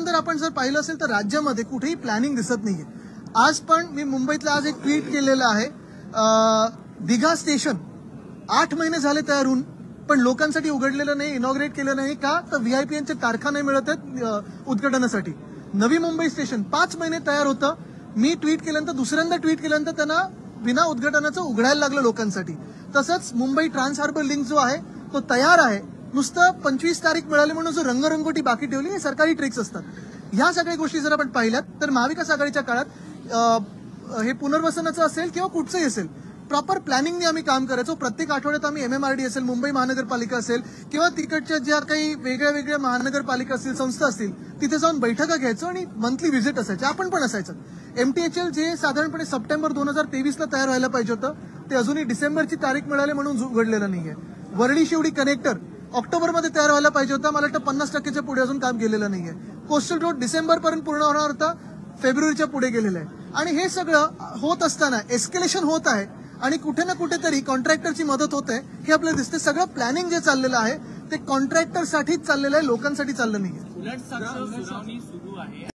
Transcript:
त्याच्यानंतर आपण जर पाहिलं असेल तर राज्यामध्ये कुठेही प्लॅनिंग दिसत नाहीये। आज पण मी मुंबईतला आज एक ट्विट केलेलं आहे, दिघा स्टेशन 8 महिने झाले तयार होऊन पण लोकांसाठी उघडलेलं नाही, इनॉग्रेट केलं नाही का तर व्हीआयपीएनचे तारखा नाही मिळत आहेत उद्घाटनासाठी। नवी मुंबई स्टेशन 5 महिने तयार होतं, मी ट्विट केल्यानंतर दुसऱ्यांदा ट्विट केल्यानंतर त्यांना बिना उद्घाटनाचं उघडायला लागलं लोकांसाठी। तसंच मुंबई ट्रान्स हार्बर लिंक जो आहे तो तयार आहे, नुसतं 25 तारीख मिळाली म्हणून जो रंगरंगोटी बाकी ठेवली हे सरकारी ट्रिक्स असतात। ह्या सगळ्या गोष्टी जर आपण पाहिल्यात तर महाविकास आघाडीच्या काळात हे पुनर्वसनाचं असेल किंवा कुठचंही असेल प्रॉपर प्लॅनिंगने आम्ही काम करायचो। प्रत्येक आठवड्यात आम्ही MMRD असेल, मुंबई महानगरपालिका असेल किंवा तिकडच्या ज्या काही वेगळ्या वेगळ्या महानगरपालिका असतील, संस्था असतील, तिथे जाऊन बैठका घ्यायचो आणि मंथली व्हिजिट असायचे, आपण पण असायचं। MTHL जे साधारणपणे सप्टेंबर 2023ला तयार व्हायला पाहिजे होतं ते अजूनही डिसेंबरची तारीख मिळाली म्हणून उघडलेलं नाहीये। वरळी शिवडी कनेक्टर ऑक्टोबरमध्ये तयार व्हायला पाहिजे होता, मला वाटतं 50%च्या पुढे अजून काम केलेलं नाहीये। कोस्टल रोड डिसेंबर पर्यंत पूर्ण होणार होता, फेब्रुवारीच्या पुढे गेलेलं आहे। आणि हे सगळं होत असताना एस्केलेशन होत आहे आणि कुठे ना कुठेतरी कॉन्ट्रॅक्टरची मदत होते हे आपल्याला दिसते। सगळं प्लॅनिंग जे चाललेलं आहे ते कॉन्ट्रॅक्टरसाठीच चाललेलं आहे, लोकांसाठी चाललं नाहीये।